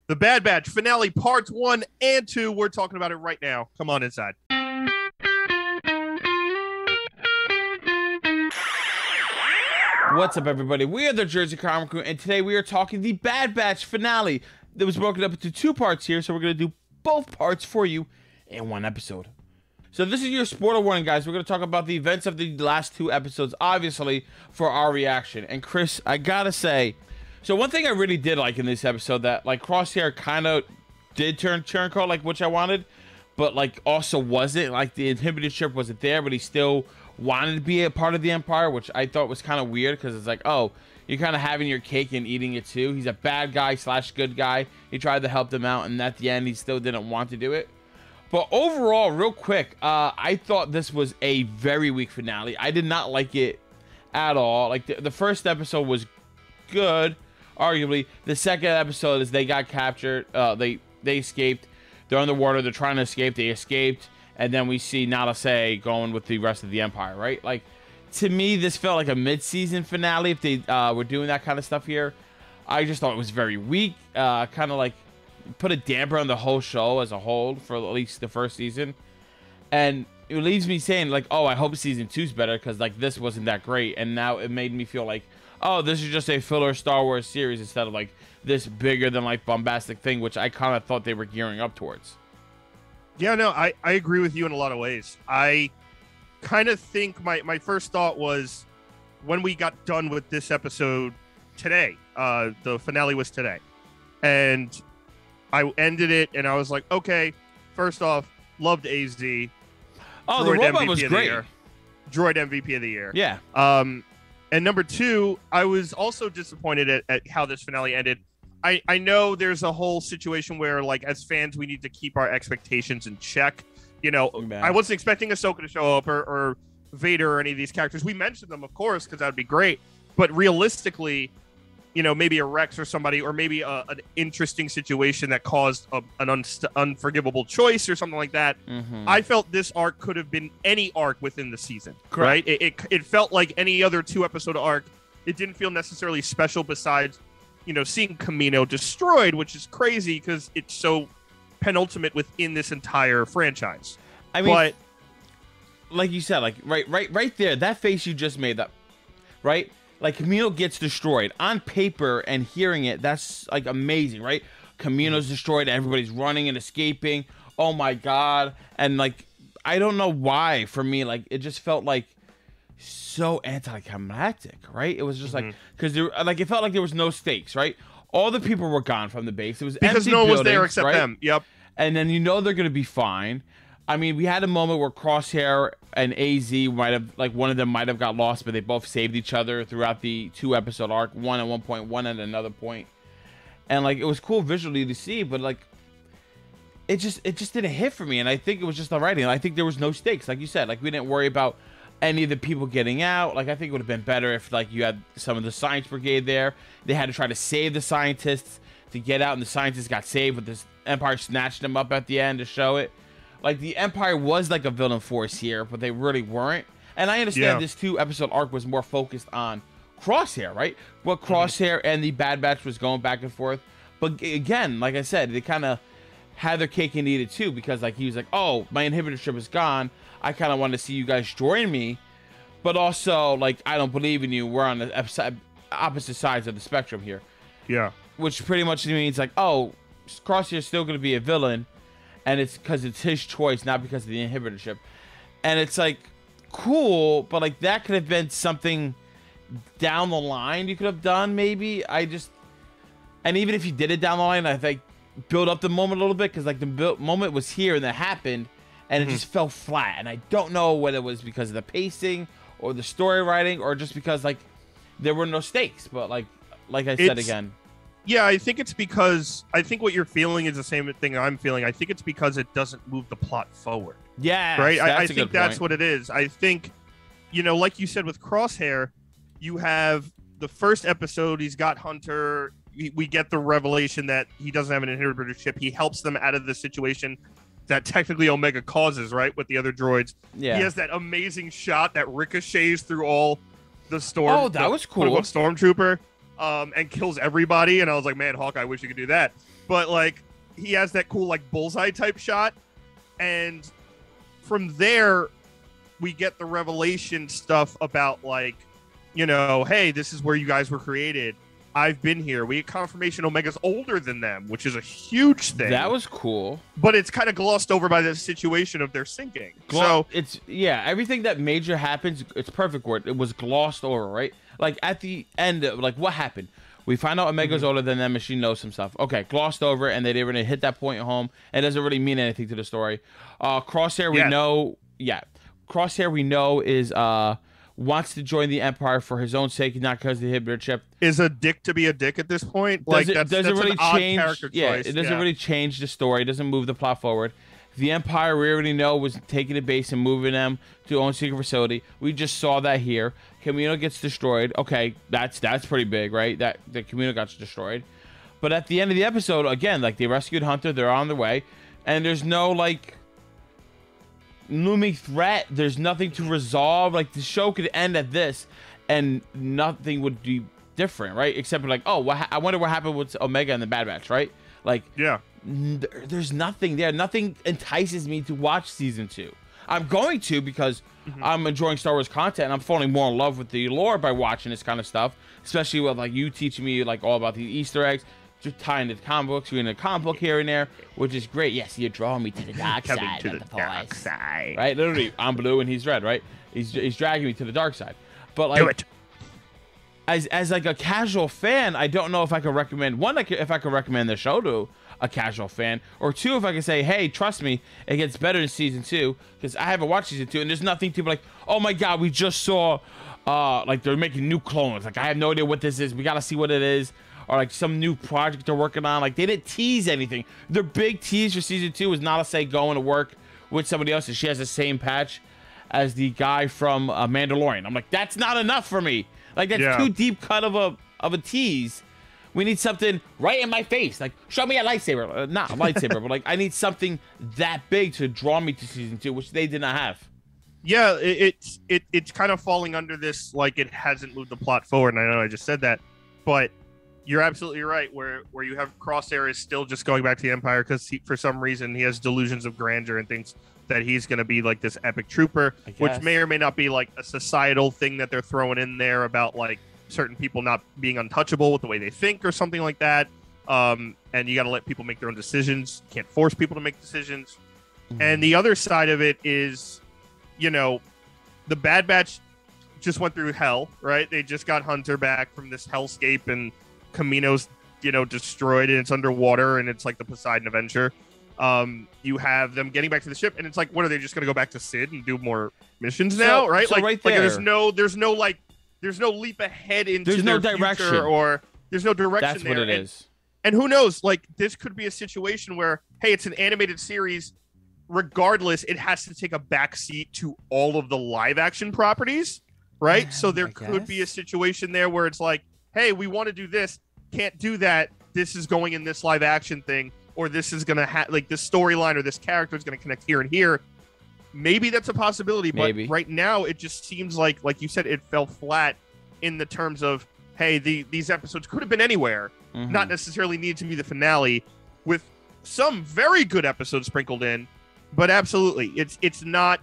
The Bad Batch finale parts 1 and 2. We're talking about it right now. Come on inside. What's up, everybody? We are the Jersey Comic Crew, and today we are talking the Bad Batch finale that was broken up into 2 parts here, so we're going to do both parts for you in one episode. So this is your spoiler warning, guys. We're going to talk about the events of the last 2 episodes, obviously, for our reaction. And Chris, I gotta say, so one thing I really did like in this episode, that like Crosshair kind of did turn turncoat, like, which I wanted, but like also wasn't, like the inhibited ship wasn't there, but he still wanted to be a part of the Empire, which I thought was kind of weird, because it's like, oh, you're kind of having your cake and eating it too. He's a bad guy / good guy. He tried to help them out, and at the end he still didn't want to do it. But overall, real quick, I thought this was a very weak finale. I did not like it at all. Like the first episode was good, arguably. The second episode is they got captured. They escaped. They're underwater. They're trying to escape. They escaped. And then we see Nalase going with the rest of the Empire, right? Like, to me, this felt like a mid-season finale if they were doing that kind of stuff here. I just thought it was very weak. Kind of like put a damper on the whole show as a whole for at least the first season. And it leaves me saying, like, oh, I hope season 2's better, because, like, this wasn't that great. And now it made me feel like, oh, this is just a filler Star Wars series instead of, like, this bigger-than-life bombastic thing, which I kind of thought they were gearing up towards. Yeah, no, I agree with you in a lot of ways. I kind of think my first thought was when we got done with this episode today, the finale was today, and I ended it and I was like, okay, first off, loved AZ. Oh, the robot was great. Droid MVP of the year. Yeah. And number 2, I was also disappointed at how this finale ended. I know there's a whole situation where, like, as fans, we need to keep our expectations in check. You know, I wasn't expecting Ahsoka to show up or Vader or any of these characters. We mentioned them, of course, because that would be great. But realistically, you know, maybe a Rex or somebody, or maybe an interesting situation that caused an unforgivable choice or something like that. I felt this arc could have been any arc within the season. Correct. Right? It felt like any other 2-episode arc. It didn't feel necessarily special besides, you know, seeing Kamino destroyed, which is crazy because it's so penultimate within this entire franchise. I mean, but like you said, like right there, that face you just made, that right, like Kamino gets destroyed on paper, and hearing it, that's like amazing, right? Kamino's destroyed, everybody's running and escaping. Oh my god! And like, I don't know why, for me, like, it just felt like so anticlimactic, right? It was just like, because there, like, it felt like there was no stakes, right? All the people were gone from the base. It was because empty no one was buildings, there except right? them. Yep. And then you know they're gonna be fine. I mean, we had a moment where Crosshair and AZ might have, like, one of them might have got lost, but they both saved each other throughout the 2-episode arc. One at one point, one at another point, and like, it was cool visually to see, but like, it just didn't hit for me. And I think it was just the writing. I think there was no stakes, like you said. Like, we didn't worry about any of the people getting out. Like, I think it would have been better if, like, you had some of the science brigade there. They had to try to save the scientists to get out, and the scientists got saved, but this Empire snatched them up at the end to show it. Like, the Empire was like a villain force here, but they really weren't. And I understand this 2-episode arc was more focused on Crosshair, right? What Crosshair and the Bad Batch was going back and forth. But again, like I said, they kind of had their cake and eat it too, because, like, he was like, oh, my inhibitor ship is gone. I kind of want to see you guys join me, but also, like, I don't believe in you. We're on the opposite sides of the spectrum here. Yeah. Which pretty much means, like, oh, Crosshair's still going to be a villain, and it's because it's his choice, not because of the inhibitor ship. And it's, like, cool, but, like, that could have been something down the line you could have done, maybe. And even if you did it down the line, I think build up the moment a little bit, because, like, the moment was here and that happened, and it just fell flat. And I don't know whether it was because of the pacing or the story writing, or just because, like, there were no stakes. But like I said again, yeah, I think it's because, I think what you're feeling is the same thing I'm feeling. I think it's because it doesn't move the plot forward. Yeah, right. I think that's what it is. I think, you know, like you said with Crosshair, you have the first episode. He's got Hunter. We get the revelation that he doesn't have an inhibitor ship. He helps them out of the situation that technically Omega causes, right, with the other droids. Yeah. He has that amazing shot that ricochets through all the storm. Oh, that was cool. Stormtrooper, and kills everybody. And I was like, man, Hawkeye, I wish you could do that. but like he has that cool like bullseye type shot, and from there we get the revelation stuff about like, you know, hey, this is where you guys were created. I've been here. We get confirmation Omega's older than them, which is a huge thing. That was cool. But it's kind of glossed over by the situation of their sinking. So it's, yeah, everything that major happens, it's perfect word. It was glossed over, right? Like at the end, like what happened? We find out Omega's older than them and she knows some stuff. Okay, glossed over, and they didn't really hit that point home. It doesn't really mean anything to the story. Crosshair, we know, Crosshair, we know, is wants to join the Empire for his own sake, not because of the Inhibitor chip. Is a dick to be a dick at this point? Doesn't really an odd change. Character Yeah, choice. it doesn't really change the story. It doesn't move the plot forward. The Empire, we already know, was taking the base and moving them to their own secret facility. We just saw that here. Kamino gets destroyed. Okay, that's pretty big, right? That the Kamino got destroyed. But at the end of the episode, again, like they rescued Hunter, they're on their way, and there's no like looming threat. There's nothing to resolve. Like the show could end at this, and nothing would be different, right? Except for like, oh, I wonder what happened with Omega and the Bad Batch, right? Like, yeah. There's nothing there. Nothing entices me to watch season 2. I'm going to because I'm enjoying Star Wars content and I'm falling more in love with the lore by watching this kind of stuff, especially with like you teaching me like all about the Easter eggs, just tying to the comic books, reading a comic book here and there, which is great. Yes, you're drawing me to the dark side of the dark side. Right? Literally, I'm blue and he's red, right? He's dragging me to the dark side. But like, do it. As like a casual fan, I don't know if I could recommend if I could recommend the show to a casual fan, or two, if I can say, hey, trust me, it gets better in season 2, because I haven't watched season 2 and there's nothing to be like, oh my god, we just saw like they're making new clones, like I have no idea what this is, we gotta see what it is, or like some new project they're working on. Like they didn't tease anything. Their big tease for season 2 is Nala Se going to work with somebody else and she has the same patch as the guy from Mandalorian. I'm like, that's not enough for me. Like that's too deep cut of a tease. We need something right in my face. Like, show me a lightsaber. Not a lightsaber, but like I need something that big to draw me to season 2, which they did not have. Yeah, it's kind of falling under this, like it hasn't moved the plot forward, and I know I just said that, but you're absolutely right, where you have Crosshair is still just going back to the Empire because for some reason he has delusions of grandeur and thinks that he's going to be like this epic trooper, which may or may not be like a societal thing that they're throwing in there about like certain people not being untouchable with the way they think or something like that. And you got to let people make their own decisions. You can't force people to make decisions. And the other side of it is, you know, the Bad Batch just went through hell, right? They just got Hunter back from this hellscape and Kamino's, you know, destroyed and it's underwater and it's like the Poseidon Adventure. You have them getting back to the ship and it's like, what are they just going to go back to Sid and do more missions now, right? So like, right there, there's no leap ahead into there's no direction, or there's no direction. That's there. what it is. And who knows? Like this could be a situation where, hey, it's an animated series. Regardless, it has to take a backseat to all of the live action properties, right? Yeah, so there could be a situation there where it's like, hey, we want to do this, can't do that. This is going in this live action thing, or this is gonna have like this storyline or this character is gonna connect here and here. Maybe that's a possibility, but right now it just seems like you said, it fell flat in the terms of, hey, these episodes could have been anywhere, not necessarily need to be the finale, with some very good episodes sprinkled in, but absolutely, it's not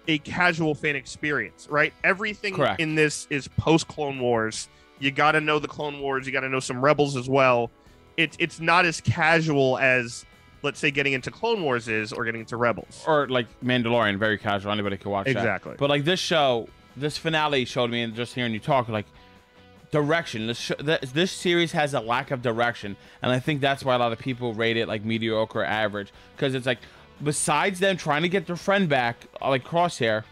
a casual fan experience, right? Everything in this is post Clone Wars. You got to know the Clone Wars. You got to know some Rebels as well. It's not as casual as, let's say, getting into Clone Wars is, or getting into Rebels, or like Mandalorian, very casual. Anybody could watch that. Exactly. But like this show, this finale showed me, and just hearing you talk, like direction. This series has a lack of direction, and I think that's why a lot of people rate it like mediocre or average, because it's like, besides them trying to get their friend back, like Crosshair,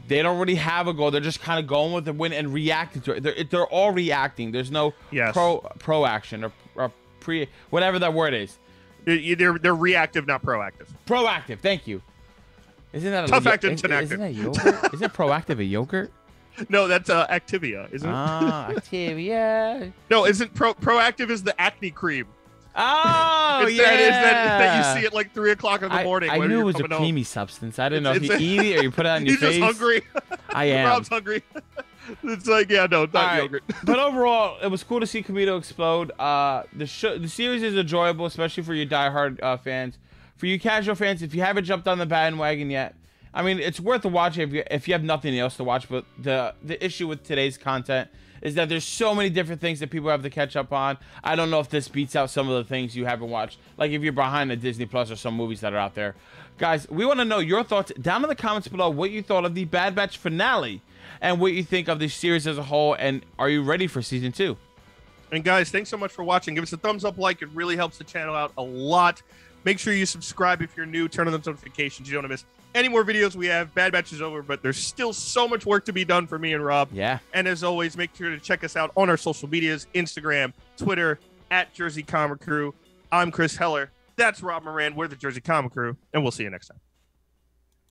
they don't really have a goal. They're just kind of going with the win and reacting to it. They're all reacting. There's no pro action or pre, whatever that word is. They're reactive, not proactive. Proactive. Thank you. Isn't that tough acting? Isn't that yogurt? Isn't proactive a yogurt? No, that's Activia, isn't it? Activia. No, isn't Proactive is the acne cream. Oh, it's yeah. That you see at like 3 o'clock in the morning. I knew it was a creamy substance. I didn't know if you eat it or you put it on your face. He's just hungry. I am. Rob's hungry. It's like, yeah, no, not All right. yogurt. But overall, it was cool to see Kamino explode. The series is enjoyable, especially for your diehard fans. For you casual fans, if you haven't jumped on the bandwagon yet, I mean, it's worth a watch if you have nothing else to watch. But the issue with today's content is that there's so many different things that people have to catch up on. I don't know if this beats out some of the things you haven't watched. Like if you're behind the Disney Plus or some movies that are out there. Guys, we want to know your thoughts down in the comments below. What you thought of the Bad Batch finale and what you think of the series as a whole. And are you ready for season 2? And guys, thanks so much for watching. Give us a thumbs up, like. It really helps the channel out a lot. Make sure you subscribe if you're new. Turn on the notifications. You don't want to miss any more videos we have. Bad Batch is over, but there's still so much work to be done for me and Rob. Yeah. And as always, make sure to check us out on our social medias, Instagram, Twitter, @Jersey Comic Crew. I'm Chris Heller. That's Rob Moran. We're the Jersey Comic Crew, and we'll see you next time.